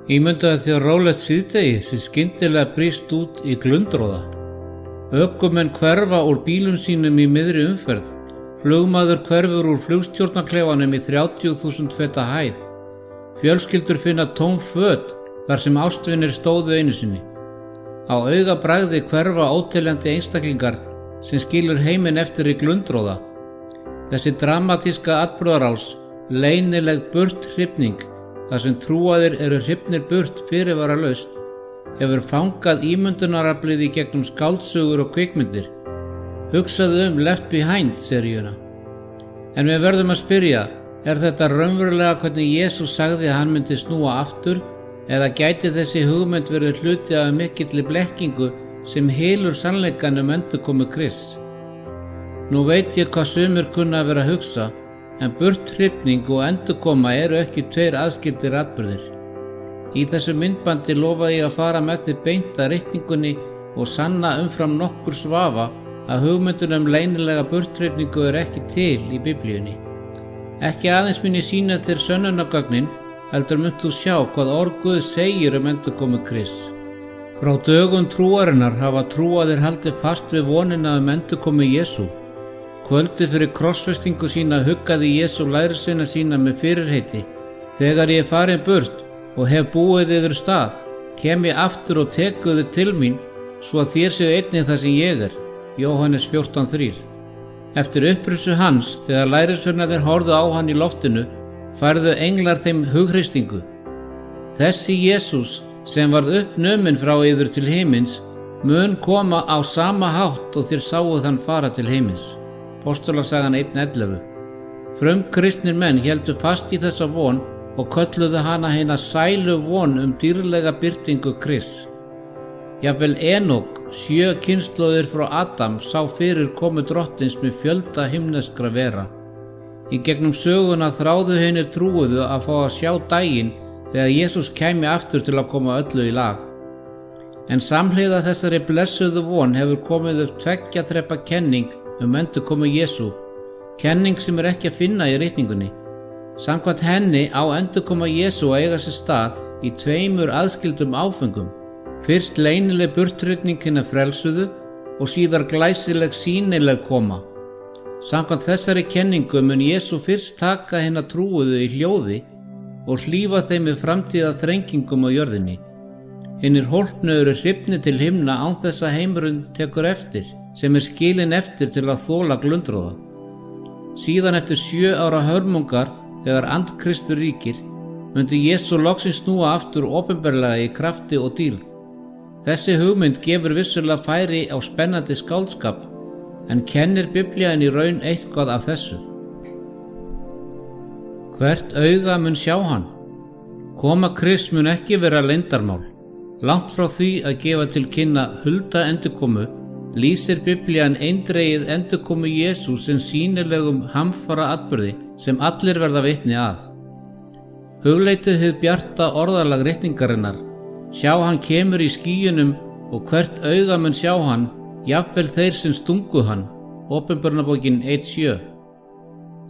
Ímyndaðu þér rólegt síðdegi sem skyndilega brýst út í glundroða. Ökumenn hverfa úr bílum sínum í miðri umferð. Flugmaður hverfur úr flugstjórnarklefanum í 30.000 feta hæð. Fjölskyldur finna tóm föt þar sem ástvinir stóðu einu sinni. Á augabragði hverfa óteljandi einstaklingar sem skilur heiminn eftir í glundroða. Þessi dramatíska atburðarás, leynileg burthrifning, þar sem trúaðir eru hrifnir burt fyrirvaralaust, hefur fangað ímyndunaraflið í gegnum skáldsögur og kvikmyndir. Hugsaðu Left Behind seríuna. En við verðum að spyrja, er þetta raunverulega hvernig Jesús sagði að hann myndi snúa aftur, eða gæti þessi hugmynd verið hluti af mikilli blekkingu sem hylur sannleikann endurkomu Krists? Nú veit ég hvað sumir kunna að vera að hugsa, en burthrifning og endurkoma eru ekki tveir aðskildir atburðir. Í þessu myndbandi lofa ég að fara með þið beint að reikningunni og sanna umfram nokkur svafa að hugmyndun leynilega burthrifningu er ekki til í Biblíunni. Ekki aðeins mun ég sýna þér sönnunargögnin, heldur munt þú sjá hvað orð Guðs segir endurkomu Krists. Frá dögum trúarinnar hafa trúaðir haldið fast við vonina endurkomu Jesú. Kvöldi fyrir krossfestingu sína huggaði Jesú lærisveina sína með fyrirheiti: þegar ég er farin burt og hef búið yður stað, kem ég aftur og teku þið til mín, svo að þér séu einnig það sem ég er. Jóhannes 14:3. Eftir upprissu hans, þegar lærisveinarnir horfðu á hann í loftinu, færðu englar þeim hughreysingu. Þessi Jesús, sem varð uppnuminn frá yður til himins, mun koma á sama hátt og þér sáuð hann fara til himins. Apostolasagan 1:11. Frumkristnir menn héldu fast í þessa von og kölluðu hana hina sælu von dýrlega birtingu Krists. Jafnvel Enok, 7 kynslóðir frá Adam, sá fyrir komu drottins með fjölda himneskra vera. Í gegnum söguna þráðu hinir trúuðu að fá að sjá daginn þegar Jesús kæmi aftur til að koma öllu í lag. En samhliða þessari blessuðu von hefur komið upp 2 þrepa kenning endurkomu Jesú, kenning sem er ekki að finna í reikningunni. Samkvæmt henni á endurkoma Jesú að eiga sér stað í 2 aðskildum áföngum. Fyrst leynileg burthrifning hinna frelsuðu og síðar glæsileg sýnileg koma. Samkvæmt þessari kenningu mun Jesú fyrst taka hinna trúuðu í hljóði og hlífa þeim við framtíða þrengingum á jörðinni. Hinnir hólpnu eru hrifnir til himna án þess að heimurinn tekur eftir, sem er skilin eftir til að þola glundroða. Síðan eftir 7 ára hörmungar, þegar andkristur ríkir, myndi Jesú loksins snúa aftur opinberlega í krafti og dýrð. Þessi hugmynd gefur vissulega færi á spennandi skáldskap, en kennir Biblían í raun eitthvað af þessu. Hvert auga mun sjá hann? Koma Krists mun ekki vera leyndarmál. Langt frá því að gefa til kynna hulda endurkomu, lýsir Biblían eindregið endurkomu Jesú sem sýnilegum hamfara atburði sem allir verða vitni að. Hugleitið hið bjarta orðalag reikningarinnar. Sjá hann kemur í skýjunum og hvert auga mun sjá hann, jafnvel þeir sem stungu hann. Åpenbarnabókin 1:7.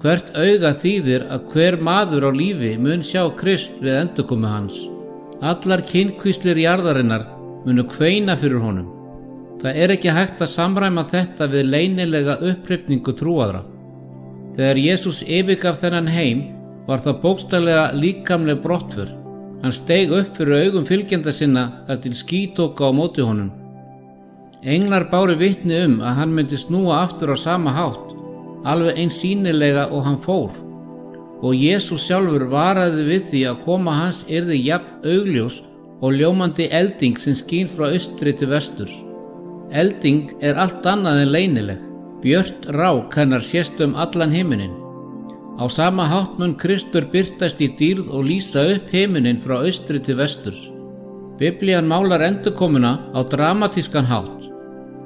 Hvert auga þýðir að hver maður á lífi mun sjá Krist við endurkomu hans. Allar kynkvíslir jarðarinnar munu kveina fyrir honum. Það er ekki hægt að samræma þetta við leynilega upphrifningu trúaðra. Þegar Jesús yfirgaf þennan heim var það bókstaflega líkamleg brottför. Hann steig upp fyrir augum fylgjenda sinna þar til ský tók á móti honum. Englar báru vitni að hann myndi snúa aftur á sama hátt, alveg eins sýnilega og hann fór. Og Jesús sjálfur varaði við því að koma hans yrði jafn augljós og ljómandi elding sem skín frá austri til vesturs. Elding er allt annað en leynileg. Björt rák hennar sést allan himinin. Á sama hátt mun Kristur birtast í dýrð og lýsa upp himinin frá austri til vesturs. Biblían málar endurkomuna á dramatískan hátt.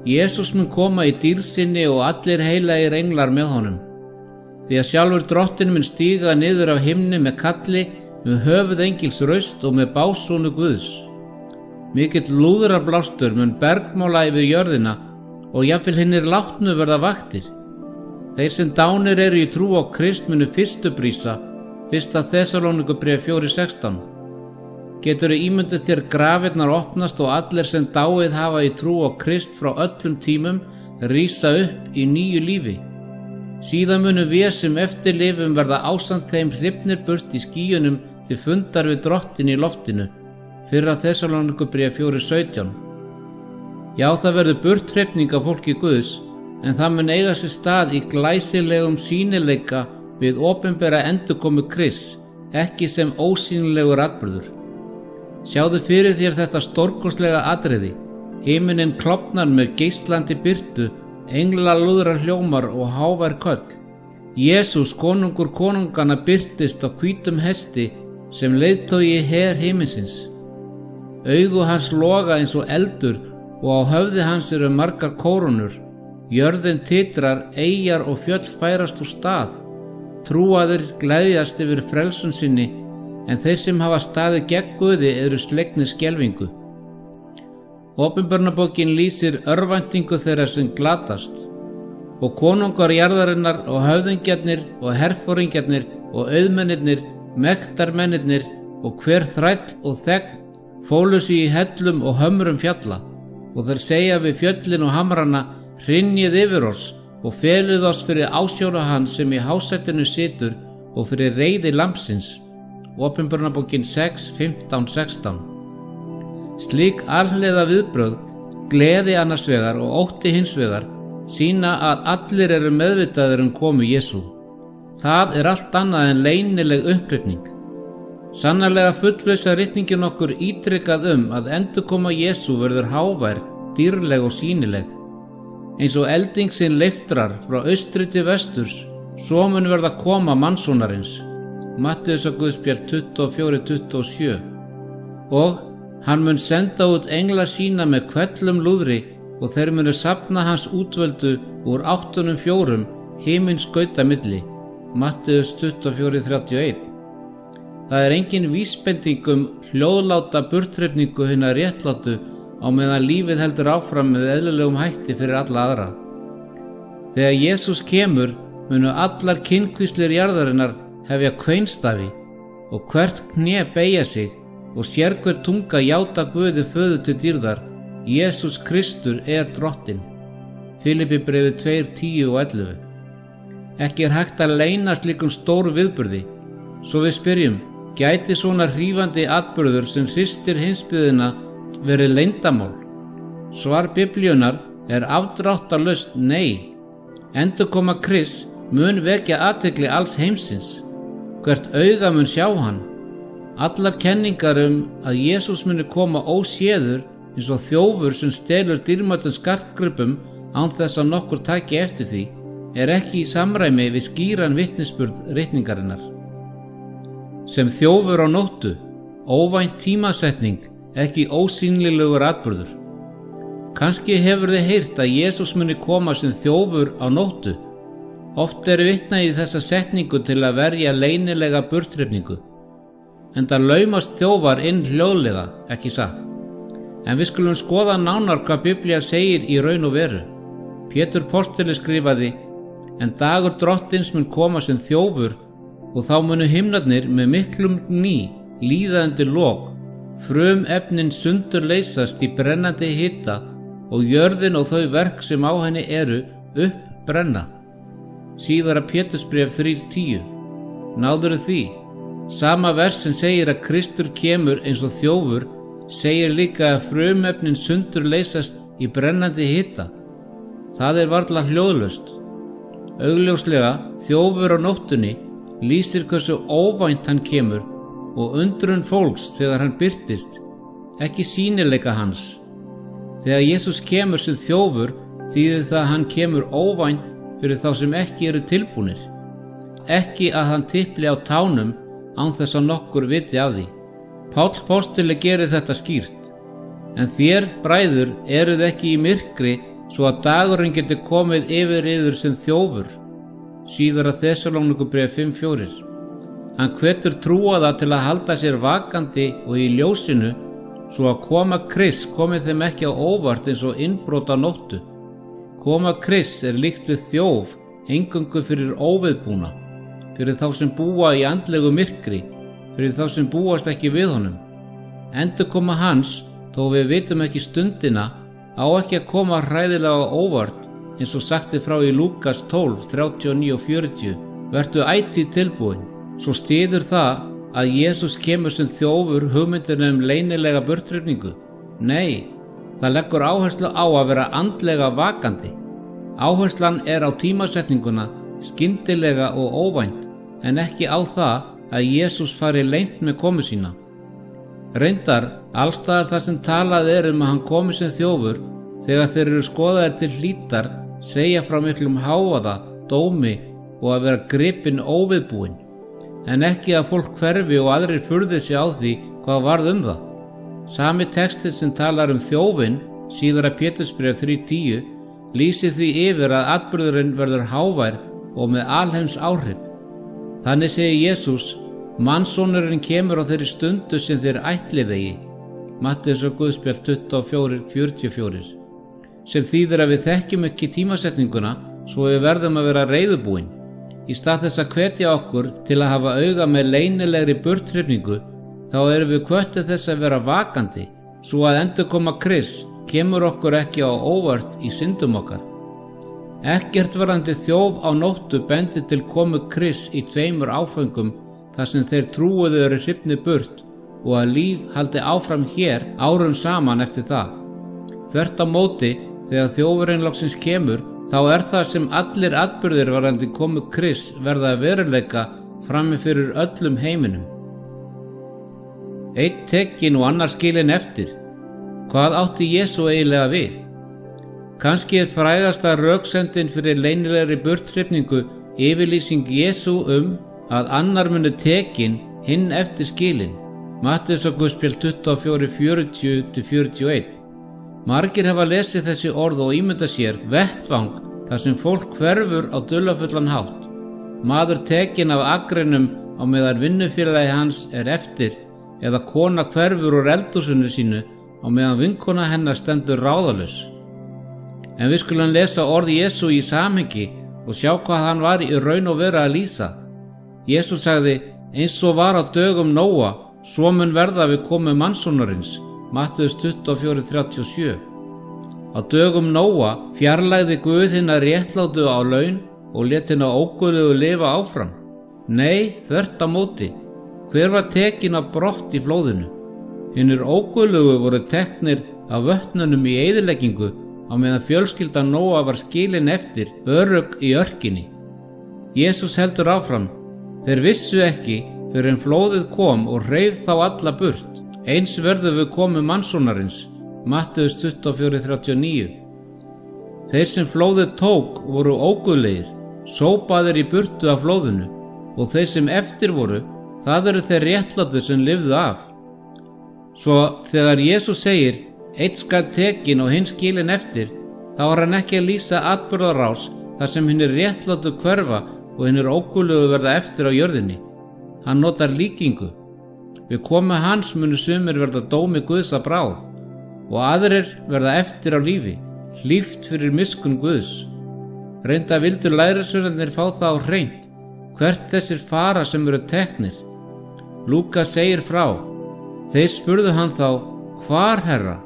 Jesús mun koma í dýrð sinni og allir heilagir englar með honum. Því að sjálfur drottinn mun stíga niður af himni með kalli, með höfuð engils raust og með básúnu Guðs. Mikill lúðrablástur mun bergmála yfir jörðina og jafnvel hinnir látnu verða vaktir. Þeir sem dánir eru í trú á Krist munu fyrstu brísa, 1. Þessalónikubréf 4:16. Geturðu ímyndað þér grafirnar opnast og allir sem dáið hafa í trú á Krist frá öllum tímum rísa upp í nýju lífi. Síðan munu við sem eftir lifum verða ásamt þeim hrifnir burt í skýjunum til fundar við Drottin í loftinu. 1. Þessalónikubréf 4:17. Já, það verður burthrifning af fólki Guðs, en það mun eiga sér stað í glæsilegum sýnileika við opinbera endurkomu Krists, ekki sem ósýnilegur atburður. Sjáðu fyrir þér þetta stórkostlega atriði. Himinin klofnar með geislandi birtu, englalúðrar hljómar og hávær köll. Jesús, konungur konungana, birtist á hvítum hesti sem leiðtogi her himinsins. Augu hans loga eins og eldur og á höfði hans eru margar kórónur. Jörðin titrar, eyjar og fjöll færast úr stað. Trúaðir gleðjast yfir frelsun sinni, en þeir sem hafa staðið gegn Guði eru slegnir skelfingu. Opinberunarbókin lýsir örvæntingu þeirra sem glatast, og konungar jarðarinnar og höfðingjarnir og herforingjarnir og auðmennirnir, mektarmennirnir og hver þræll og þegn fólu sig í hellum og hömrum fjalla, og þeir segja við fjöllin og hamrana: hrynjið yfir oss og felið oss fyrir ásjónu hans sem í hásætinu situr og fyrir reiði lambsins. Opinberunarbókin 6:15-16. Slík alhliða viðbrögð, gleði annars vegar og ótti hins vegar, sýna að allir eru meðvitaðir komu Jesú. Það er allt annað en leynileg upphrifning. Sannarlega fullvissa ritningin okkur ítrekað að endurkoma Jesú verður hávær, dýrleg og sýnileg. Eins og elding sinn leiftrar frá austri til vesturs, svo mun verða koma mannsonarins. Matteusarguðspjall 24:27. Og hann mun senda út engla sína með hvellum lúðri og þeir munu safna hans útvöldu úr áttunum fjórum himins skauta milli. Matteus 24:31. Það er engin vísbending hljóðláta burthrifningu hinna réttlátu á meðan lífið heldur áfram með eðlilegum hætti fyrir alla aðra. Þegar Jesús kemur munu allar kynkvíslir jarðarinnar hefja kveinstafi og hvert kné beygja sig og sérhver tunga játa Guði föður til dýrðar: Jesús Kristur er Drottinn. Filippibréfið 2:10 og 11. Ekki er hægt að leyna slíkum stóru viðburði, svo við spyrjum: gæti svona hrífandi atburður sem hristir heimsbyggðina verið leyndamál? Svar Biblíunnar er afdráttarlaust nei. Endurkoma Krists mun vekja athygli alls heimsins. Hvert auga mun sjá hann. Allar kenningar að Jesús muni koma óséður eins og þjófur sem stelur dýrmætum skartgripum án þess að nokkur taki eftir því, er ekki í samræmi við skýran vitnisburð ritningarinnar. Sem þjófur á nóttu, óvænt tímasetning, ekki ósýnilegur atburður. Kannski hefur þið heyrt að Jesús muni koma sem þjófur á nóttu. Oft er vitnað í þessa setningu til að verja leynilega burthrifningu. Enda laumast þjófar inn hljóðlega, ekki satt. En við skulum skoða nánar hvað Biblía segir í raun og veru. Pétur postuli skrifaði: en dagur Drottins mun koma sem þjófur, og þá munu himnarnir með miklum gný líða undir lok, frumefnin sundur leysast í brennandi hita og jörðin og þau verk sem á henni eru uppbrenna. Síðara Pétursbréf 3:10. Náðurðu því? Sama vers sem segir að Kristur kemur eins og þjófur segir líka að frumefnin sundur leysast í brennandi hita. Það er varla hljóðlaust. Augljóslega þjófur á nóttunni lýsir hversu óvænt hann kemur og undrun fólks þegar hann birtist, ekki sýnileika hans. Þegar Jesús kemur sem þjófur þýðir það að hann kemur óvænt fyrir þá sem ekki eru tilbúnir. Ekki að hann tipli á tánum án þess að nokkur viti af því. Páll postuli gerir þetta skýrt: en þér, bræður, eruð ekki í myrkri svo að dagurinn geti komið yfir yður sem þjófur. Síðara Þessalónikubréf 5:4. Hann hvetur trúaða til að halda sér vakandi og í ljósinu svo að koma Krists komi þeim ekki á óvart eins og innbrot á nóttu. Koma Krists er líkt við þjóf eingöngu fyrir óviðbúna, fyrir þá sem búa í andlegu myrkri, fyrir þá sem búast ekki við honum. Endurkoma hans, þó við vitum ekki stundina, á ekki að koma hræðilega á óvart, eins og sagt er frá í Lúkas 12, 39 og 40. Vertu ætíð tilbúin. Svo styður það að Jesús kemur sem þjófur hugmyndina leynilega burthrifningu. Nei, það leggur áherslu á að vera andlega vakandi. Áherslan er á tímasetninguna, skyndilega og óvænt, en ekki á það að Jesús fari leynt með komu sína. Reyndar, allstaðar þar sem talað er að hann komi sem þjófur, þegar þeir eru skoðaðir til hlítar, segja frá miklum hávaða, dómi og að vera gripinn óviðbúinn, en ekki að fólk hverfi og aðrir furði sig á því hvað varð það. Sami texti sem talar þjófinn, síðara Pétursbréf 3:10, lýsir því yfir að atburðurinn verður hávær og með alheims áhrif. Þannig segir Jesús, Mannssonurinn kemur á þeirri stundu sem þeir ætlið eigi. Matteus og Guðspjall 24:44, sem þýðir að við þekkjum ekki tímasetninguna svo við verðum að vera reiðubúin. Í stað þess að hvetja okkur til að hafa auga með leynilegri burthrifningu, þá erum við hvettir þess að vera vakandi, svo að endurkoma Krists kemur okkur ekki á óvart í syndum okkar. Ekkert varðandi þjóf á nóttu bendir til komu Krists í 2 áföngum þar sem þeir trúuðu eru hrifnir burt og að líf haldi áfram hér árum saman eftir það. Þvert á móti, þegar þjófurinn loksins kemur, þá er það sem allir atburðir varðandi komu Krists verða að veruleika frammi fyrir öllum heiminum. Einn tekinn og annar skilinn eftir. Hvað átti Jesú eiginlega við? Kannski er frægasta röksemdin fyrir leynilegri burthrifningu yfirlýsing Jesú að annar muni tekinn, hinn eftir skilinn. Matteus og Guðspjall 24:40-41. Margir hafa lesið þessi orð og ímynda sér vettvang þar sem fólk hverfur á dularfullan hátt. Maður tekinn af akrinum á meðan vinnufélagi hans er eftir, eða kona hverfur úr eldhúsinu sínu á meðan vinkona hennar stendur ráðalaus. En við skulum lesa orð Jesú í samhengi og sjá hvað hann var í raun og veru að lýsa. Jesú sagði, eins og var á dögum Nóa, svo mun verða við komu Mannssonarins. Matteus 24:37. Á dögum Nóa fjarlægði Guð hina réttlátu á laun og lét hina óguðlegu lifa áfram. Nei, þvert á móti. Hver var tekinn á brott í flóðinu? Hinir óguðlegu voru teknir af vötnunum í eyðileggingu á meðan fjölskyldan Nóa var skilin eftir örugg í örkinni. Jesús heldur áfram, þeir vissu ekki fyrr en flóðið kom og hreif þá alla burt. Eins verður við komu Mannssonarins. Matteus 24:39. Þeir sem flóðið tók voru óguðlegir, sópaðir í burtu af flóðinu, og þeir sem eftir voru, það eru þeir réttlátu sem lifðu af. Svo þegar Jesús segir, einn skal tekinn og hinn skilinn eftir, þá er hann ekki að lýsa atburðarás þar sem hinir réttlátu hverfa og hinir óguðlegu verða eftir á jörðinni. Hann notar líkingu. Við komu hans munu sumir verða dómi Guðs að bráð og aðrir verða eftir á lífi, hlíft fyrir miskunn Guðs. Reynda vildu lærisveinarnir fá það á hreint, hvert þessir fara sem eru teknir. Lúkas segir frá, þeir spurðu hann þá, hvar herra?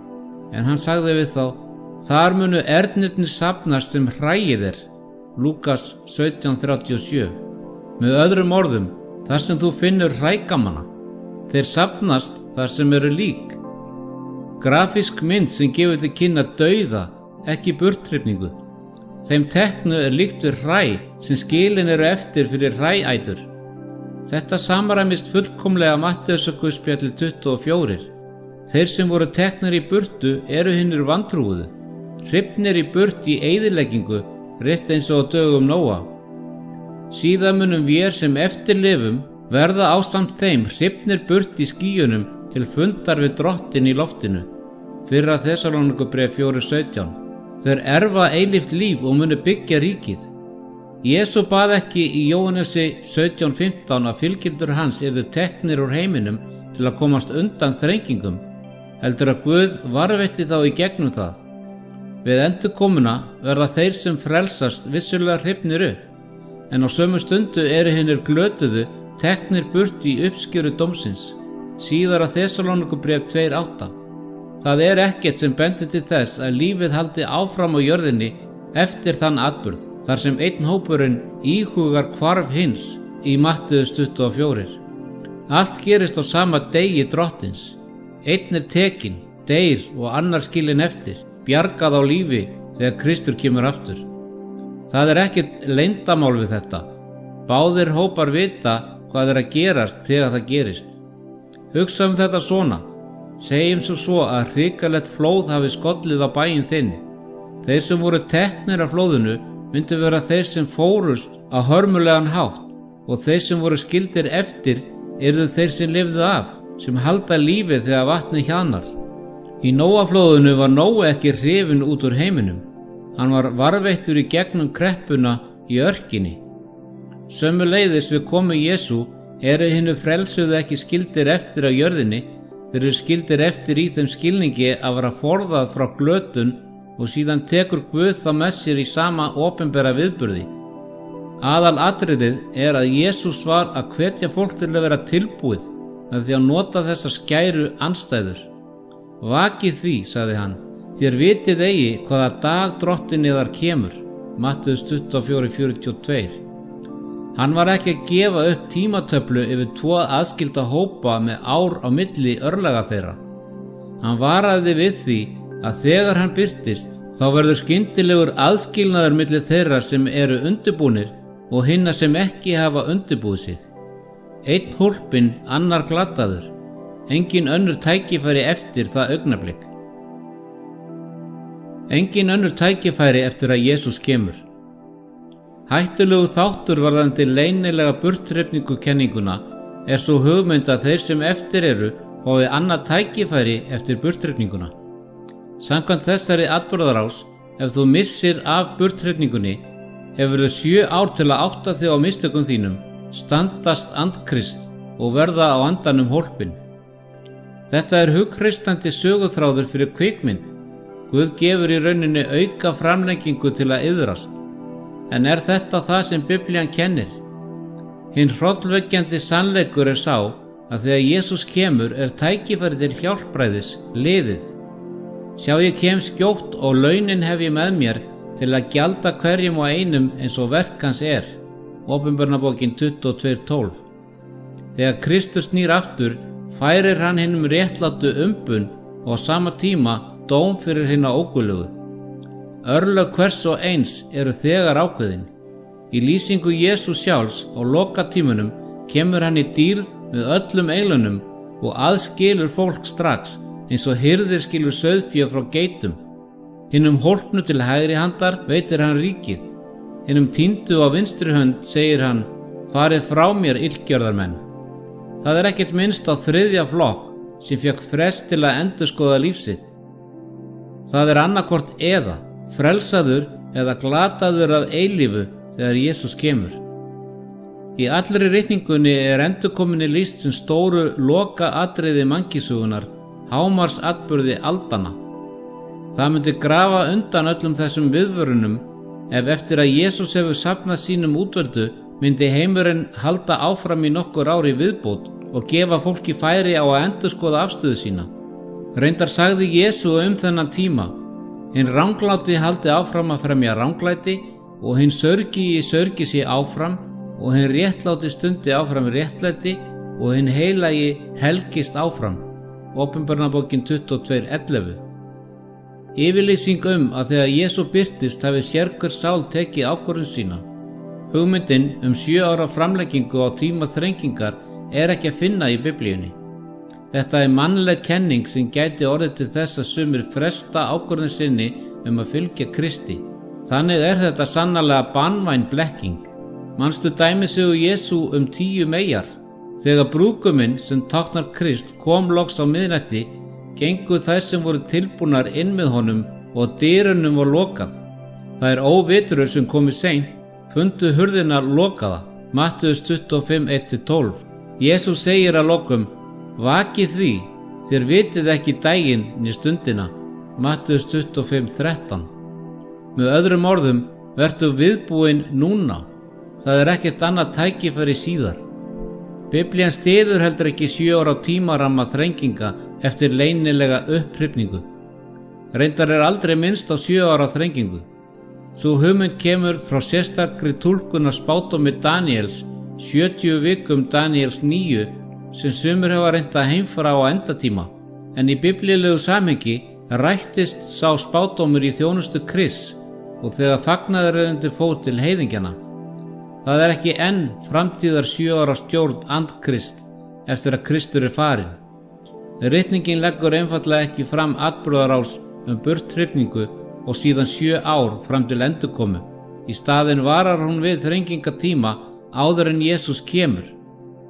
En hann sagði við þá, þar munu ernirnir safnast sem hræið er. Lúkas 17:37. Með öðrum orðum, þar sem þú finnur hrægamanna. Þeir safnast þar sem eru lík. Grafísk mynd sem gefur til kynna dauða, ekki burthrifningu. Þeim teknu er líkt við hræ sem skilin eru eftir fyrir hræætur. Þetta samræmist fullkomlega Matteus og Guðspjalli 24. Þeir sem voru teknir í burtu eru hinir vantrúuðu, hrifnir í burt í eyðileggingu, rétt eins og á dögum Nóa. Síðan munum við sem eftir lifum verða ásamt þeim hrifnir burt í skýjunum til fundar við Drottin í loftinu. Fyrra Þessalónikubréf 4:17. Þeir erfa eilíft líf og munu byggja ríkið. Jesú bað ekki í Jóhannesi 17:15 að fylgjendur hans yrðu teknir úr heiminum til að komast undan þrengingum, heldur að Guð varðveitti þá í gegnum það. Við endurkomuna verða þeir sem frelsast vissulega hrifnir upp, en á sömu stundu eru hinir glötuðu teknir burt í uppskjöru dómsins. síðara Þessalónikubréf 2:8. Það er ekkert sem bendir til þess að lífið haldi áfram á jörðinni eftir þann atburð, þar sem einn hópurinn íhugar hvarf hins í Mattheus 24. Allt gerist á sama degi drottins. Einn er tekinn, deyr og annar skilinn eftir, bjargað á lífi þegar Kristur kemur aftur. Það er ekkert leyndamál við þetta. Báðir hópar vita hvað er að gerast þegar það gerist. Hugsa þetta svona. Segjum svo að hrikalegt flóð hafi skollið á bæinn þinn. Þeir sem voru teknir af flóðinu myndu vera þeir sem fórust á hörmulegan hátt, og þeir sem voru skildir eftir yrðu þeir sem lifðu af, sem halda lífi þegar vatnið hjaðnar. Í Nóaflóðinu var Nói ekki hrifinn út úr heiminum. Hann var varðveittur í gegnum kreppuna í örkinni. Sömuleiðis við komu Jesú eru hinnu frelsuðu ekki skildir eftir á jörðinni. Þeir eru skildir eftir í þeim skilningi að vera forðað frá glötun, og síðan tekur Guð þá með sér í sama opinbera viðburði. Aðal atriðið er að Jesús var að hvetja fólk til að vera tilbúið með því að nota þessar skæru andstæður. Vakið því, sagði hann, þér vitið eigi hvaða dag drottinn yðar kemur. Mattheus 24:42. Hann var ekki að gefa upp tímatöflu yfir tvo aðskilda hópa með ár á milli örlaga þeirra. Hann varaði við því að þegar hann birtist, þá verður skyndilegur aðskilnaður milli þeirra sem eru undirbúnir og hinna sem ekki hafa undirbúið sig. Einn hólpinn, annar glataður. Engin önnur tækifæri eftir það augnablik. Engin önnur tækifæri eftir að Jesús kemur. Hættulegu þáttur varðandi leynilega burthrifningukenninguna er svo hugmynd að þeir sem eftir eru fái annað tækifæri eftir burthrifninguna. Samkvæmt þessari atburðarás, ef þú missir af burthrifningunni, hefur þau 7 ár til að átta þig á mistökum þínum, standast andkrist og verða á andanum hólpinn. Þetta er hughristandi söguþráður fyrir kvikmynd. Guð gefur í rauninni auka framlengingu til að iðrast. En er þetta það sem Biblían kennir? Hinn hrollvekjandi sannleikur er sá að þegar Jesús kemur er tækifæri til hjálpræðis liðið. Sjá, ég kem skjótt og launin hef ég með mér til að gjalda hverjum og einum eins og verk hans er. Opinberunarbókin 22:12. Þegar Kristus snýr aftur, færir hann hinum réttlátu umbun og á sama tíma dóm fyrir hinna ógullugu. Örlög hvers og eins eru þegar ákveðin. Í lýsingu Jesú sjálfs á lokatímunum kemur hann í dýrð með öllum englunum og aðskilur fólk strax eins og hirðir skilur sauðfé frá geitum. Hinum hólpnu til hægri handar veitir hann ríkið. Hinum týndu á vinstri hönd segir hann, farið frá mér illgjörðarmenn. Það er ekkert minnst á 3. flokk sem fékk frest til að endurskoða líf sitt. Það er annarkvort eða, frelsaður eða glataður af eilífu þegar Jesús kemur. Í allri ritningunni er endurkominni lýst sem stóru loka atriði mannkynssögunnar, hámars atburði aldanna. Það myndi grafa undan öllum þessum viðvörunum ef eftir að Jesús hefur safnað sínum útvöldu myndi heimurinn halda áfram í nokkur ár í viðbót og gefa fólki færi á að endurskoða afstöðu sína. Reyndar sagði Jesú þennan tíma, hinn rangláti haldi áfram að fremja ranglæti og hinn sörgi sig áfram og hinn réttláti stundi áfram réttlæti og hinn heilagi helgist áfram. Opinberunarbókin 22:11. Yfirlýsing að þegar Jesú birtist hafi sérhver sál tekið ákvörðun sína. Hugmyndin 7 ára framlengingu á tíma þrengingar er ekki að finna í Biblíunni. Þetta er mannleg kenning sem gæti orðið til þess að sumir fresta ákvörðun sinni að fylgja Kristi. Þannig er þetta sannarlega banvæn blekking. Manstu dæmisögu Jesú 10 meyjar. Þegar brúðguminn sem táknar Krist kom loks á miðnætti, gengu þær sem voru tilbúnar inn með honum og dyrunum var lokað. Það er óvitrur sem komi seint, fundu hurðina lokaða. Mattheus 25:1-12. Jesús segir að lokum, vakið því, þér vitið ekki daginn né stundina. Mattheus 25:13. Með öðrum orðum, vertu viðbúin núna. Það er ekkert annað tækifæri síðar. Biblían styður heldur ekki 7 ára tímaramma þrenginga eftir leynilega upphrifningu. Reyndar aldrei minnst á 7 ára þrengingu. Sú hugmynd kemur frá sérstakri túlkun á spádómi Daníels 70 vikum Daníels 9 sem sumir hafa reynt að heimfara á endatíma, en í biblíulegu samhengi rættist sá spádómur í þjónustu Krists og þegar fagnaðarerindi fór til heiðingjana. Það ekki enn framtíðar 7 ára stjórn andkrist eftir að Kristur farinn. Ritningin leggur einfaldlega ekki fram atburðarás burthrifningu og síðan 7 ár fram til endurkomu. Í staðinn varar hún við þrengingatíma áður en Jesús kemur,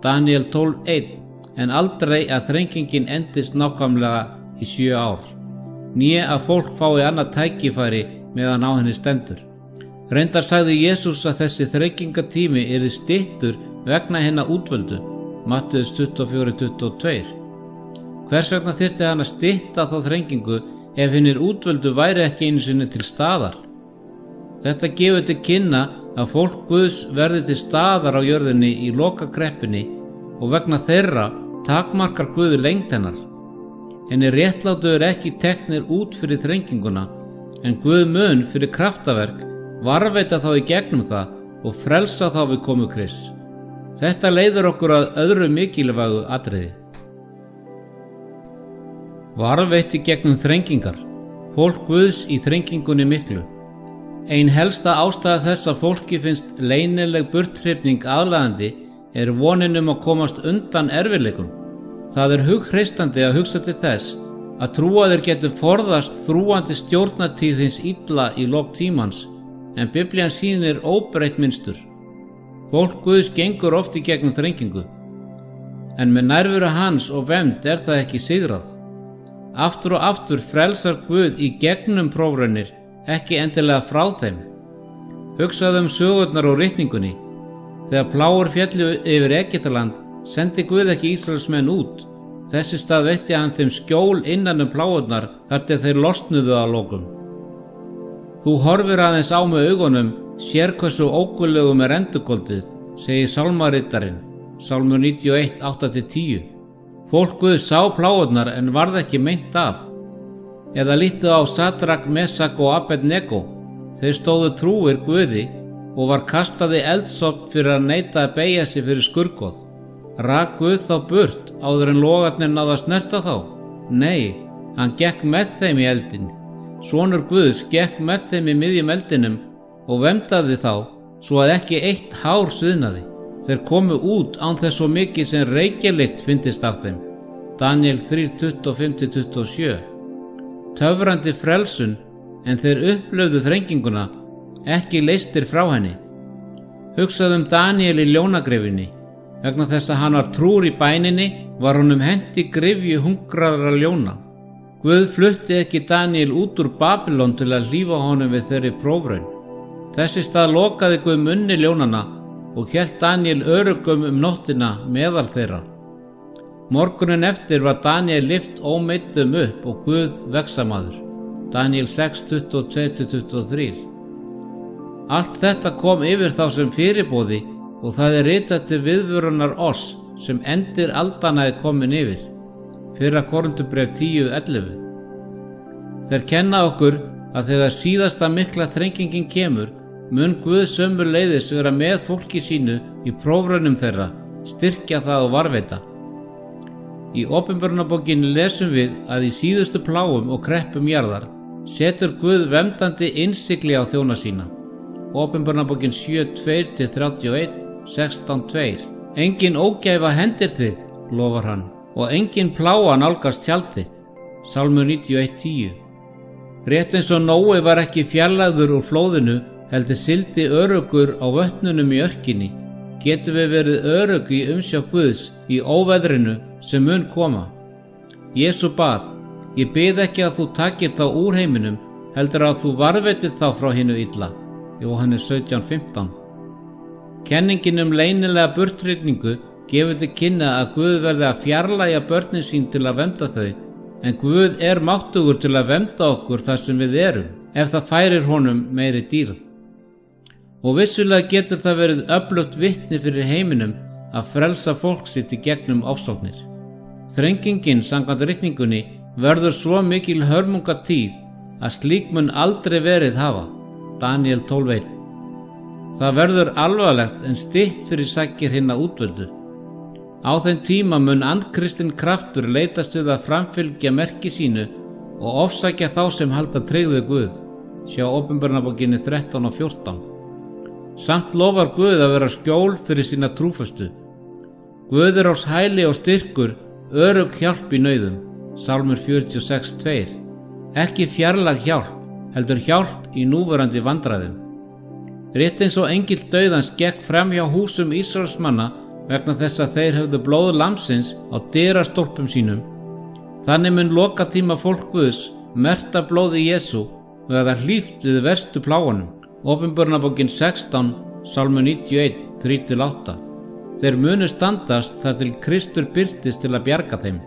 Daniel 12:1, en aldrei að þrengingin endist nákvæmlega í 7 ár, né að fólk fái annað tækifæri meðan á henni stendur. Reyndar sagði Jesús að þessi þrengingatími yrði styttur vegna hinna útvöldu, Mattheus 24:22. Hvers vegna þyrfti hann að stytta þá þrengingu ef hinnir útvöldu væri ekki einu sinni til staðar? Þetta gefur til kynna að fólk Guðs verði til staðar á jörðinni í lokakreppunni og vegna þeirra takmarkar Guð lengd hennar. Henni réttlátu ekki teknir út fyrir þrenginguna, en Guð mun fyrir kraftaverk varveita þá í gegnum það og frelsa þá við komu Krists. Þetta leiðir okkur að öðru mikilvægu atriði. Varveiti gegnum þrengingar. Fólk Guðs í þrengingunni miklu. Ein helsta ástæða þess að fólki finnst leynileg burthrifning aðlaðandi vonin að komast undan erfiðleikum. Það hughristandi að hugsa til þess að trúaðir getur forðast þrúandi stjórnartíð hins illa í lok tímans, en Biblían sýnir óbreytt mynstur. Fólk Guðs gengur oft í gegnum þrengingu, en með nærveru hans og vernd það ekki sigrað. Aftur og aftur frelsar Guð í gegnum prófraunir, ekki endilega frá þeim. Hugsaðu sögurnar og ritningunni. Þegar plágur féllu yfir Egyptaland, sendi Guð ekki Ísraelsmenn út. Þessi stað veitti hann þeim skjól innan plágurnar þar til þeir losnuðu að lokum. Þú horfir aðeins á með augunum, sér hversu óguðlegum endurgoldið, segir sálmarittarinn, Sálmur 91, 8-10. Fólk Guð sá plágurnar en varð ekki meint af. Eða lítu á Sadrak, Mesak og Abednego. Þeir stóðu trúir Guði og var kastaði eldsopn fyrir að neita að beygja sig fyrir skurðgoð. Rak Guð þá burt áður en logarnir náðu að snerta þá? Nei, hann gekk með þeim í eldin. Sonur Guðs gekk með þeim í miðjum eldinum og verndaði þá svo að ekki eitt hár sviðnaði. Þeir komu út án þess svo mikið sem reykjarlykt fyndist af þeim. Daniel 3:25-27. Töfrandi frelsun, en þeir upplöfðu þrenginguna, ekki leystir frá henni. Hugsaðu Daniel í ljónagryfjunni. Vegna þess að hann var trúr í bæninni var honum hent í gryfju hungraðra ljóna. Guð flutti ekki Daniel út úr Babylon til að hlífa honum við þeirri prófraun. Þessi stað lokaði Guð munni ljónana og hélt Daniel öruggum nóttina meðal þeirra. Morgunin eftir var Daniel lyft ómeiddur upp og Guð vegsamaður. Daniel 6:22-23. Allt þetta kom yfir þá sem fyrirboði og það ritað til viðvörunar oss sem endir aldanna komin yfir. 1. Korinthubréf 10:11. Þeir kenna okkur að þegar síðasta mikla þrengingin kemur, mun Guð sömuleiðis vera með fólki sínu í prófraunum þeirra, styrkja það og varveita. Í Opinberunarbókinni lesum við að í síðustu plágum og kreppum jarðar setur Guð verndandi innsigli á þjóna sína. Opinberunarbókin 7:2-31, 16:2. Engin ógæfa hendir þig, lofar hann, og engin plága nálgast tjald þitt. Sálmur 91:10. Rétt eins og Nói var ekki fjarlægður úr flóðinu, heldur sigldi öruggur á vötnunum í örkinni, getum við verið örugg í umsjá Guðs í óveðrinu sem mun koma. Jesú bað, ég bið ekki að þú takir þá úr heiminum, heldur að þú varveitir þá frá hinu illa. Jóhannes 17:15. Kenningin leynilega burthrifningu gefur til kynna að Guð verði að fjarlægja börnin sín til að vernda þau, en Guð máttugur til að vernda okkur þar sem við erum, ef það færir honum meiri dýrð. Og vissulega getur það verið öflugt vitni fyrir heiminum að frelsa fólk sitt í gegnum ofsóknir. Þrengingin samkvæmt ritningunni verður svo mikil hörmungatíð að slík mun aldrei verið hafa. Daniel 12:1. Það verður alvarlegt en stytt fyrir sakir hinna útvöldu. Á þeim tíma mun andkristinn kraftur leitast við að framfylgja merki sínu og ofsækja þá sem halda tryggð við Guð. Sjá Opinberunarbókinni 13 og 14. Samt lofar Guð að vera skjól fyrir sína trúföstu. Guð er oss hæli og styrkur, örugg hjálp í nauðum. Sálmur 46:2. Ekki fjarlæg hjálp, heldur hjálp í núverandi vandræðum. Rétt eins og engill dauðans gekk fram hjá húsum Ísraelsmanna vegna þess að þeir höfðu blóð lambsins á dyrastólpum sínum, þannig mun lokatíma fólk Guðs merkt af blóði Jesú verða hlíft við verstu plágunum. Opinberunarbókin 16, Sálmur 91, 3-8. Þeir munu standast þar til Kristur birtist til að bjarga þeim.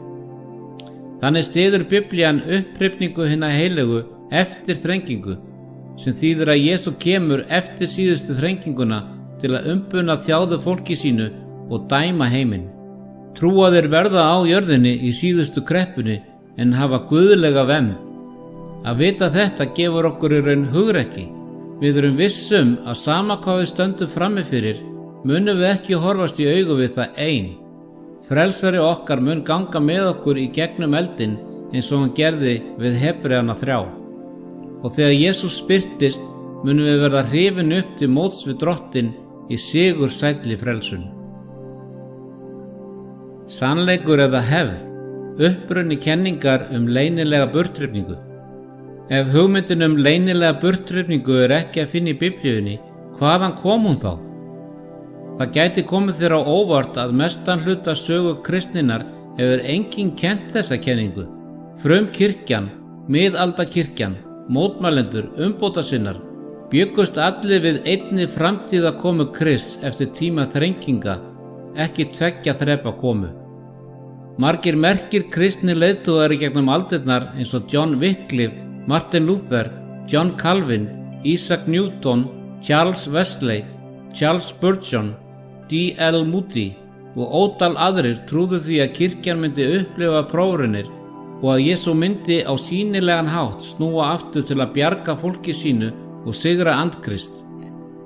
Þannig styður Biblían upphrifningu hinna heilögu eftir þrengingu, sem þýðir að Jesú kemur eftir síðustu þrenginguna til að umbuna þjáðu fólki sínu og dæma heiminn. Trúaðir verða á jörðinni í síðustu kreppunni en hafa guðlega vernd. Að vita þetta gefur okkur í raun hugrekki. Við erum vissum að sama hvað við stöndum frammi fyrir, munum við ekki horfast í augu við það ein. Frelsari okkar mun ganga með okkur í gegnum eldin eins og hann gerði við Hebreana 3. Og þegar Jesús birtist munum við verða hrifin upp til móts við Drottin í sigur sælli frelsun. Sannleikur eða hefð, upprunni kenningar leynilega burthrifningu. Ef hugmyndin leynilega burthrifningu er ekki að finna í Biblíunni, hvaðan kom hún þá? Það gæti komið þér á óvart að mestan hluta sögu kristninnar hefur enginn kennt þessa kenningu. Frumkirkjan, miðaldakirkjan, mótmælendur, umbótasinnar bjuggust allir við einni framtíða komu Krists eftir tíma þrenginga, ekki tveggja þrepa komu. Margir merkir kristnir leiðtogar í gegnum aldirnar eins og John Wycliffe, Martin Luther, John Calvin, Isaac Newton, Charles Wesley, Charles Spurgeon, D.L. Moody og ótal aðrir trúðu því að kirkjan myndi upplifa prófraunir og að Jesú myndi á sýnilegan hátt snúa aftur til að bjarga fólki sínu og sigra andkrist.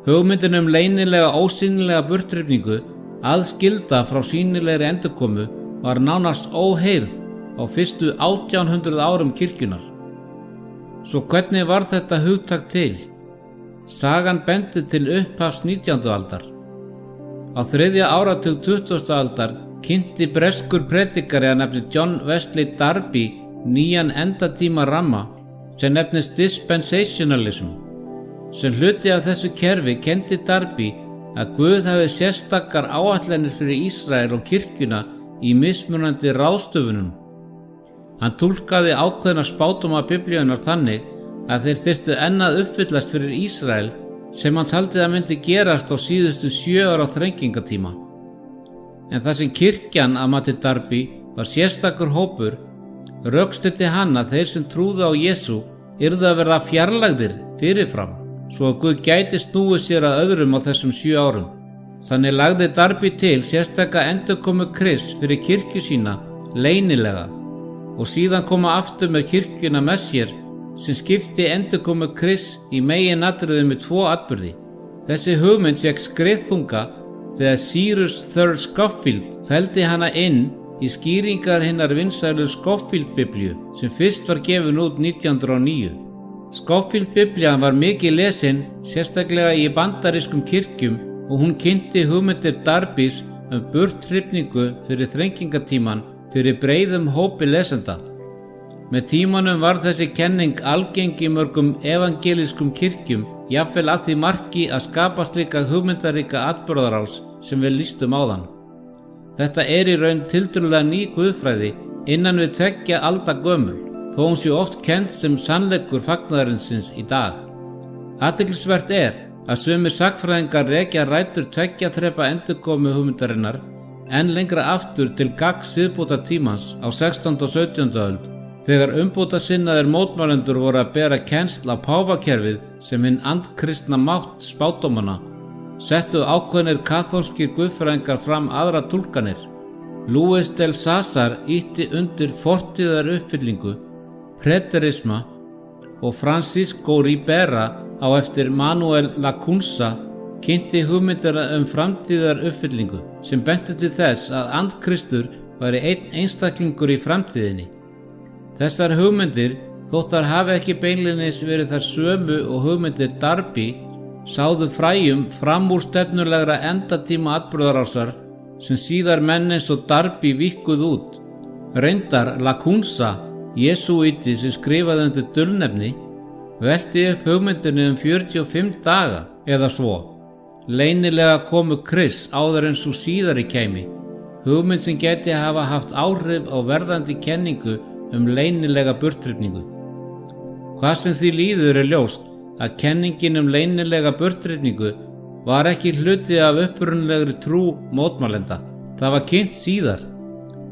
Hugmyndin leynilega ósýnilega burthrifningu, aðskilda frá sýnilegri endurkomu, var nánast óheyrð á fyrstu 1800 árum kirkjunar. Svo hvernig var þetta hugtak til? Sagan bendir til upphafs 19. aldar. Á 3. áratug 20. aldar kynnti breskur predikari að nefni John Wesley Darby nýjan endatíma ramma sem nefnist dispensationalism. Sem hluti af þessu kerfi kenndi Darby að Guð hafi sérstakar áætlanir fyrir Ísrael og kirkjuna í mismunandi ráðstöfunum. Hann túlkaði ákveðna spádóma Biblíunnar þannig að þeir þyrftu enn að uppfyllast fyrir Ísrael sem hann taldi að myndi gerast á síðustu 7 ára þrengingatíma. En það sem kirkjan að mati Darby var sérstakur hópur, rökstuddi hann að þeir sem trúðu á Jesú yrðu að verða fjarlægðir fyrirfram, svo að Guð gæti snúið sér að öðrum á þessum 7 árum. Þannig lagði Darby til sérstaka endurkomu Krists fyrir kirkju sína leynilega og síðan koma aftur með kirkjuna með sér sem skipti endurkomu Krists í meginatriðum með 2 atburði. Þessi hugmynd fékk skriðþunga þegar Cyrus III Scofield felldi hana inn í skýringar hinnar vinsælu Scofield-biblíu sem fyrst var gefin út 1909. Scofield-biblían var mikið lesin, sérstaklega í bandarískum kirkjum, og hún kynnti hugmyndir Darbys burthrifningu fyrir þrengingatíman fyrir breiðum hópi lesenda. Með tímanum var þessi kenning algeng í mörgum evangelískum kirkjum, jafnvel að því marki að skapa slíka hugmyndaríka atburðarás sem við lýstum áðan. Þetta í raun tiltölulega ný guðfræði innan við 2 alda gömul, þó hún sé oft kennd sem sannleikur fagnaðarins í dag. Athyglisvert að sumir sagnfræðingar rekja rætur 2 þrepa endurkomu hugmyndarinnar enn lengra aftur til gagns siðbótartímans á 16. og 17. öld, þegar umbótasinnaðir mótmælendur voru að bera kennsl á páfakerfið sem hinn andkristna mátt spádómanna, settu ákveðnir kaþólskir guðfræðingar fram aðra túlkanir. Luis del Sazar ýtti undir fortíðar uppfyllingu, preterisma, og Francisco Ribera á eftir Manuel Lacunza kynnti hugmyndina framtíðar uppfyllingu sem bentu til þess að andkristur væri einn einstaklingur í framtíðinni. Þessar hugmyndir, þótt þær hafi ekki beinlínis verið þær sömu og hugmyndir Darby, sáðu fræjum fram úr stefnulegra endatíma atburðarásar sem síðar menn eins og Darby víkkuð út. Reyndar Lacunza, jesúíti sem skrifaði undir dulnefni, velti upp hugmyndinu 45 daga eða svo. Leynilega komu Krists áður en sú síðari kæmi, hugmynd sem gæti hafa haft áhrif á verðandi kenningu leynilega burthrifningu. Hvað sem því líður ljóst að kenningin leynilega burthrifningu var ekki hluti af upprunalegri trú mótmælenda. Það var kynnt síðar,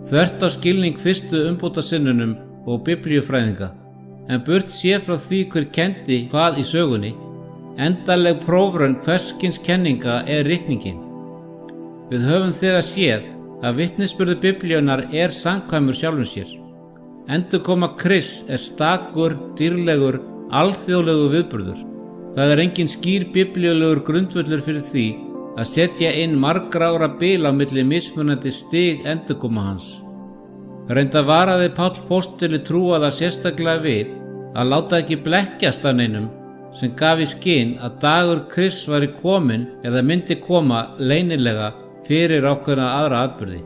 þvert á skilning fyrstu umbótasinnunum og biblíufræðinga, en burt sé frá því hver kenndi hvað í sögunni. Endanleg prófraun hverskins kenninga ritningin. Við höfum þegar séð að vitnisburður biblíunnar samkvæmur sjálfum sér. Endurkoma Krists stakur, dýrlegur, alþjóðlegur viðburður. Það engin skýr biblíulegur grundvöllur fyrir því að setja inn margra ára bil á milli mismunandi stig endurkoma hans. Reynda varaði Páll postuli trúaða sérstaklega við að láta ekki blekkjast af neinum sem gaf í skyn að dagur Krists væri kominn eða myndi koma leynilega fyrir ákveðna aðra atburði.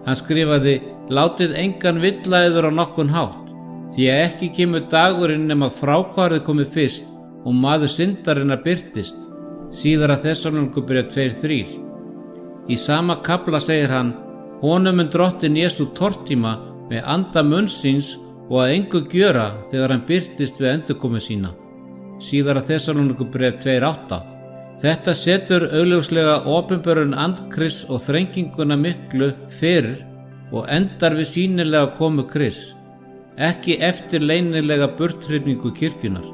Hann skrifaði: látið engan villa yður á nokkurn hátt, því að ekki kemur dagurinn nema fráhvarfið komi fyrst og maður syndarinnar birtist. Síðara Þessalónikubréf 2:3. Í sama kafla segir hann: honum mun Drottinn Jesú tortíma með anda munns síns og að engu gjöra þegar hann birtist við endurkomu sína. Síðara Þessalónikubréf 2:8. Þetta setur augljóslega opinberun andkrists og þrenginguna miklu fyrr og endar við sýnilega komu Krists, ekki eftir leynilega burthrifningu kirkjunar.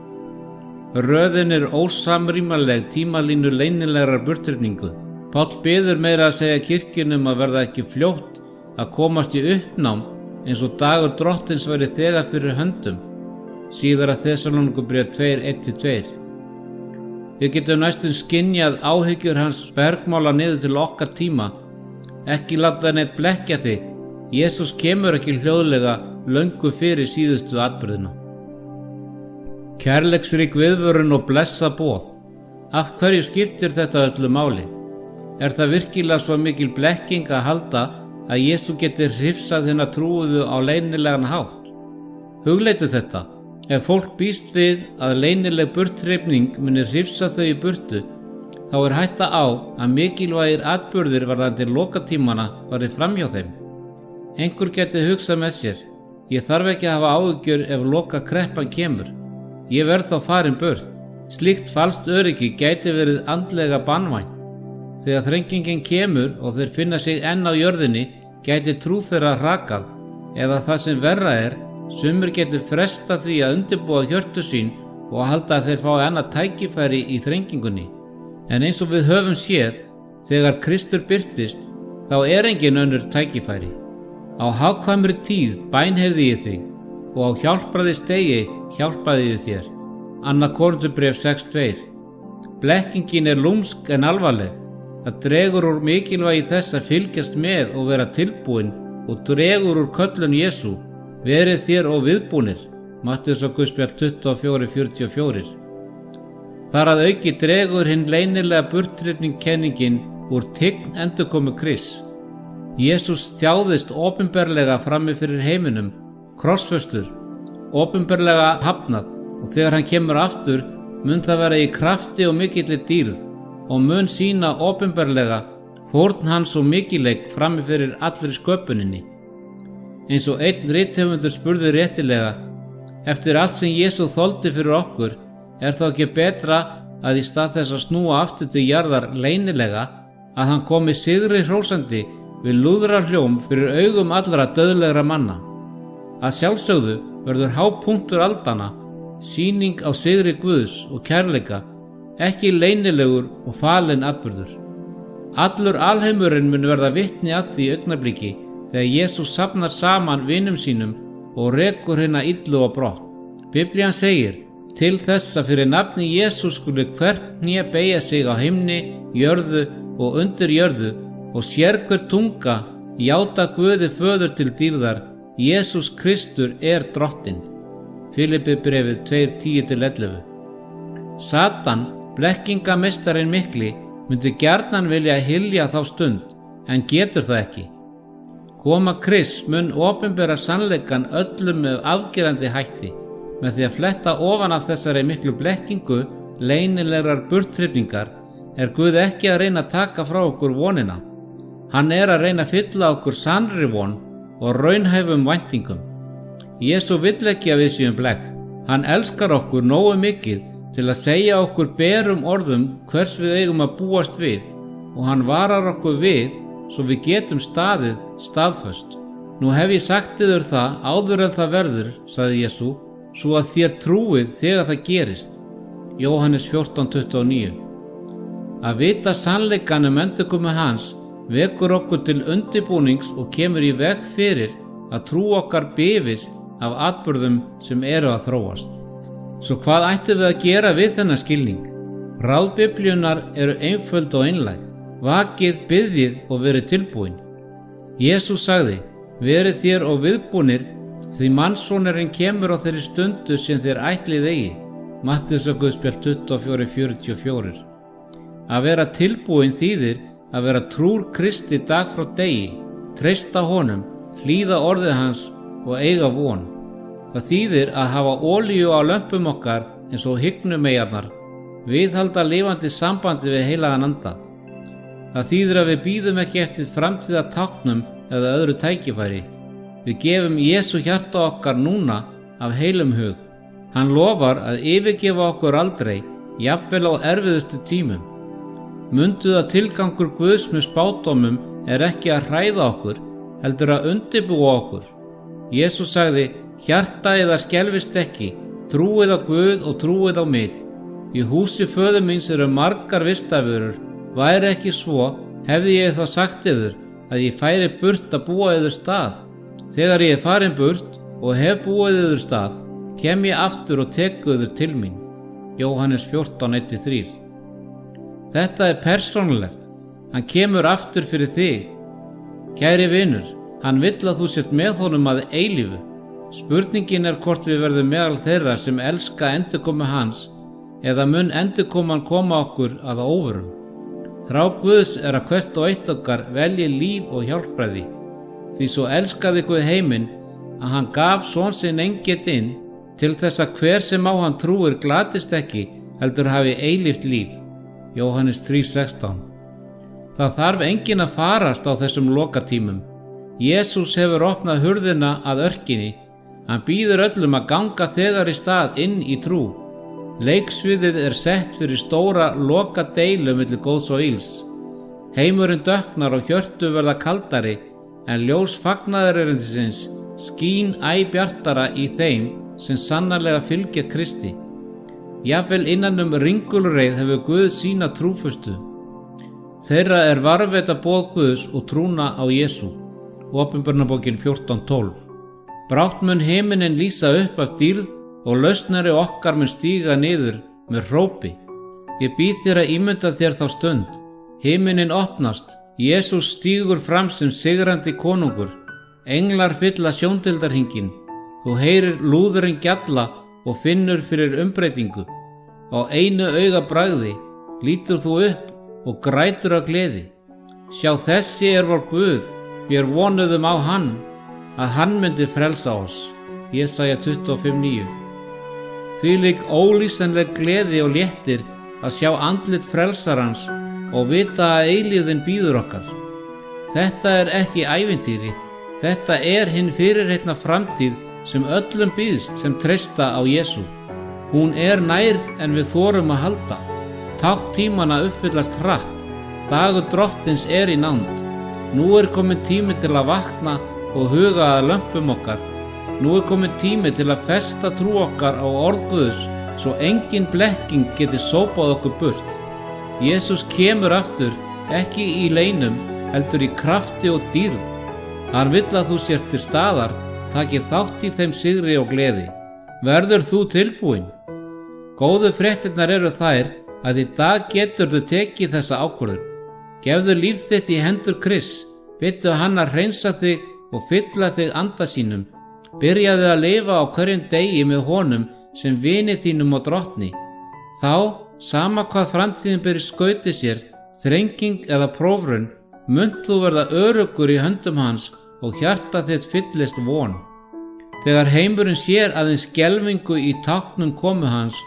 Röðin ósamrýmanleg tímalínu leynilegrar burthrifningu. Páll biður meira að segja kirkjunum að verða ekki fljótt að komast í uppnám eins og dagur Drottins væri þegar fyrir höndum. Síðara Þessalónikubréf 2:1-2. Við getum næstum skynjað áhyggjur hans bergmála niður til okkar tíma. Ekki láta neitt blekkja þig. Jesús kemur ekki hljóðlega löngu fyrir síðustu atburðina. Kærleiksrík viðvörun og blessa boð. Af hverju skiptir þetta öllu máli? Það virkilega svo mikil blekking að halda að Jesú geti hrifsað hina trúuðu á leynilegan hátt? Hugleitu þetta. Ef fólk býst við að leynileg burthrifning muni hrifsa þau í burtu, þá hætta á að mikilvægir atburðir varðandi lokatímana fari framhjá þeim. Einhver geti hugsað með sér: ég þarf ekki að hafa áhyggjur ef lokakreppan kemur. Ég verð þá farin burt. Slíkt falskt öryggi gæti verið andlega banvænt. Þegar þrengingin kemur og þeir finna sig enn á jörðinni, gæti trú þeirra hrakað, eða það sem verra sumir getur fresta því að undirbúa hjörtu sín og halda að þeir fái annað tækifæri í þrengingunni. En eins og við höfum séð, þegar Kristur birtist, þá engin önnur tækifæri. Á hagkvæmri tíð bænheyrði ég þig og á hjálpraði stigi hjálpaði ég þér. 2. Korinthubréf 6:2. Blekkingin lúmsk en alvarleg. Það dregur úr mikilvægi þess að fylgjast með og vera tilbúin og dregur úr köllun Jesú: verið þér og viðbúnir. Matteusarguðspjall 24:44. Þar að auki dregur hinn leynilega burthrifning kenningin úr tign endurkomu Krists. Jesús þjáðist opinberlega frammi fyrir heiminum, krossfestur, opinberlega hafnað, og þegar hann kemur aftur mun það vera í krafti og mikilli dýrð og mun sýna opinberlega fórn hans og mikileik frammi fyrir allri sköpuninni. Eins og einn rithöfundur spurði réttilega: eftir allt sem Jesú þoldi fyrir okkur, þá ekki betra að í stað þess að snúa aftur til jarðar leynilega, að hann komi sigri hrósandi við lúðra hljóm fyrir augum allra dauðlegra manna? Að sjálfsögðu verður hápunktur aldanna sýning á sigri Guðs og kærleika, ekki leynilegur og falinn atburður. Allur alheimurinn mun verða vitni að því augnabliki þegar Jesús safnar saman vinum sínum og rekur hina illu á brott. Biblían segir, til þess að fyrir nafni Jesús skuli hvert hné beygja sig á himni, jörðu og undir jörðu og sérhver tunga játa Guði föður til dýrðar, Jesús Kristur er drottinn. Filippibréfið 2:10-11. Satan, blekkingameistarinn mikli, myndi gjarnan vilja hylja þá stund, en getur það ekki. Koma Krists mun opinbera sannleikann öllum með afgerandi hætti, með því að fletta ofan af þessari miklu blekkingu, leynilegar burthrifningar, er Guð ekki að reyna að taka frá okkur vonina. Hann er að reyna að fylla okkur sannri von og raunhæfum væntingum. Jesú vill ekki að við séum blekkt. Hann elskar okkur nógu mikið til að segja okkur berum orðum hvers við eigum að búast við og hann varar okkur við svo við getum staðið staðföst. Nú hef ég sagt yður það áður en það verður, sagði Jesú, svo að þér trúið þegar það gerist. Jóhannes 14:29. Að vita sannleikann endurkomu hans vekur okkur til undirbúnings og kemur í veg fyrir að trú okkar bifist af atburðum sem eru að þróast. Svo hvað ættum við að gera við þennan skilning? Ráð Biblíunnar eru einföld og einlæg. Vakið, biðjið og verið tilbúin. Jesús sagði, verið þér og viðbúnir, því mannssonurinn kemur á þeirri stundu sem þér ætlið eigi. Matteusarguðspjall 24:44. Að vera tilbúin þýðir að vera trúr Kristi dag frá degi, treysta honum, hlýða orðið hans og eiga von. Það þýðir að hafa olíu á lömpum okkar eins og hyggnumeyjarnar, viðhalda lifandi sambandi við heilagan anda. Það þýðir að við bíðum ekki eftir framtíðartáknum eða öðru tækifæri. Við gefum Jesú hjarta okkar núna af heilum hug. Hann lofar að yfirgefa okkur aldrei, jafnvel á erfiðustu tímum. Mundu að tilgangur Guðs með spádómum er ekki að hræða okkur, heldur að undirbúa okkur. Jesús sagði, hjarta yðar skelfist ekki, trúið á Guð og trúið á mig. Í húsi föður míns eru margar vistarverur, væri ekki svo, hefði ég þá sagt yður að ég færi burt að búa yður stað. Þegar ég er farin burt og hef búið yður stað, kem ég aftur og teku yður til mín. Jóhannes 14:1-3. Þetta er persónulegt. Hann kemur aftur fyrir þig. Kæri vinur, hann vill að þú sért með honum að eilífu. Spurningin er hvort við verðum meðal þeirra sem elska endurkomu hans eða mun endurkoman koma okkur að óvörum. Þrá Guðs er að hvert og eitt okkar velji líf og hjálpræði. Því svo elskaði Guð heiminn að hann gaf son sinn einget inn til þess að hver sem á hann trúir glatist ekki heldur hafi eilíft líf. Jóhannes 3:16. Það þarf enginn að farast á þessum lokatímum. Jesús hefur opnað hurðina að örkinni. Hann býður öllum að ganga þegar í stað inn í trú. Leiksviðið er sett fyrir stóra loka deilu milli góðs og ills. Heimurinn dökknar og hjörtu verða kaldari, en ljós fagnaðarerindisins skín æ bjartara í þeim sem sannarlega fylgja Kristi. Jafnvel innan ringulreið hefur Guð sína trúfustu. Þeirra er varðveita boð Guðs og trúna á Jesú. Opinberunarbókin 14:12. Brátt mun himinin lýsa upp af dýrð og lausnari okkar mun stíga niður með hrópi. Ég býð þér að ímynda þér þá stund. Himinin opnast, Jesús stígur fram sem sigrandi konungur. Englar fylla sjóndeildarhringinn. Þú heyrir lúðurinn gjalla og finnur fyrir umbreytingu. Á einu auga bragði lítur þú upp og grætur af gleði. Sjá, þessi er vor Guð, við vonuðum á hann, að hann myndi frelsa oss. Jesaja 25:9. Þvílík ólýsanleg gleði og léttir að sjá andlit frelsarans og vita að eilífðin bíður okkar. Þetta er ekki ævintýri, þetta er hinn fyrirheitna framtíð sem öllum býðst sem treysta á Jesú. Hún er nær en við þorum að halda. Tákn tímanna uppfyllast hratt. Dagur drottins er í nánd. Nú er komin tími til að vakna og huga að lömpum okkar. Nú er komin tími til að festa trú okkar á orð Guðs svo engin blekking geti sópað okkur burt. Jesús kemur aftur, ekki í leynum, heldur í krafti og dýrð. Hann vill að þú sért til staðar, takir þátt í þeim sigri og gleði. Verður þú tilbúin? Góðu fréttirnar eru þær að í dag geturðu tekið þessa ákvörðun. Gefðu líf þitt í hendur Krists, biðdu hann að hreinsa þig og fylla þig anda sínum. Byrjaðu að lifa á hverjum degi með honum sem vini þínum og drottni. Þá, sama hvað framtíðin ber í skauti sér, þrenging eða prófrun, munt þú verða öruggur í höndum hans og hjarta þitt fyllist von. Þegar heimurinn sér aðeins skelfingu í táknum komu hans,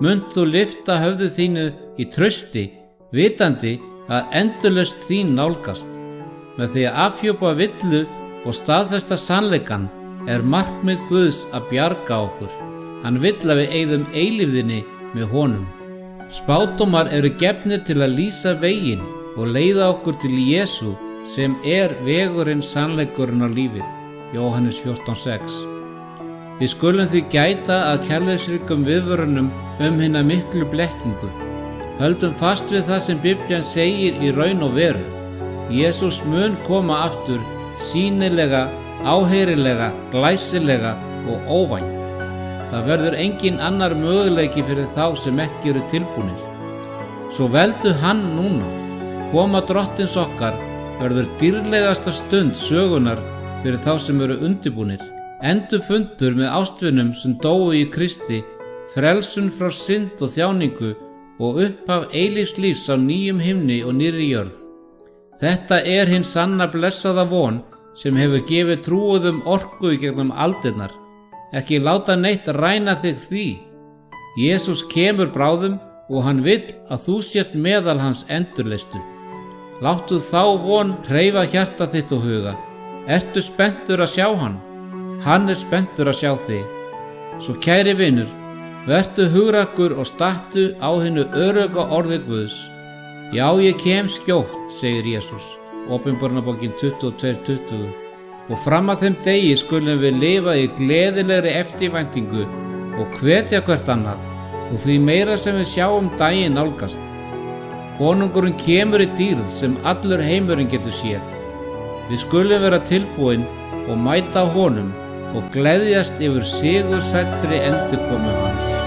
munt þú lyfta höfðu þínu í trausti, vitandi að endurlausn þín nálgast. Með því að afhjúpa villu og staðfesta sannleikann er markmið Guðs að bjarga okkur. Hann vill að við eyðum eilífðinni með honum. Spádómar eru gefnir til að lýsa veginn og leiða okkur til Jesú sem er vegurinn, sannleikurinn og lífið. Jóhannes 14:6. Við skulum því gæta að kærleiksríkum viðvörunum hina miklu blekkingu. Höldum fast við það sem Biblían segir í raun og veru. Jesús mun koma aftur, sýnilega, áheyrilega, glæsilega og óvænt. Það verður engin annar möguleiki fyrir þá sem ekki eru tilbúnir. Svo veldu hann núna. Koma Drottins okkar verður dýrlegasta stund sögunar fyrir þá sem eru undirbúnir. Endurfundur með ástvinum sem dóu í Kristi, frelsun frá synd og þjáningu og upphaf eilífs lífs á nýjum himni og nýrri jörð. Þetta er hin sanna blessaða von sem hefur gefið trúuðum orku í gegnum aldirnar. Ekki láta neitt ræna þig því. Jesús kemur bráðum og hann vill að þú sért meðal hans endurleistu. Láttu þá von hreyfa hjarta þitt og huga. Ertu spenntur að sjá hann? Hann er spenntur að sjá þig. Svo kæri vinur, vertu hugrakkur og stattu á hinu örugga orði Guðs. Já, ég kem skjótt, segir Jesús, Åpenbarunarbókin 22:20. Og fram að þeim degi skulum við lifa í gleðilegri eftirvæntingu og hvetja hvert annað, og því meira sem við sjáum daginn nálgast. Konungurinn kemur í dýrð sem allur heimurinn getur séð. Við skulum vera tilbúin og mæta honum og gleðjast yfir sigursællri endurkomu hans.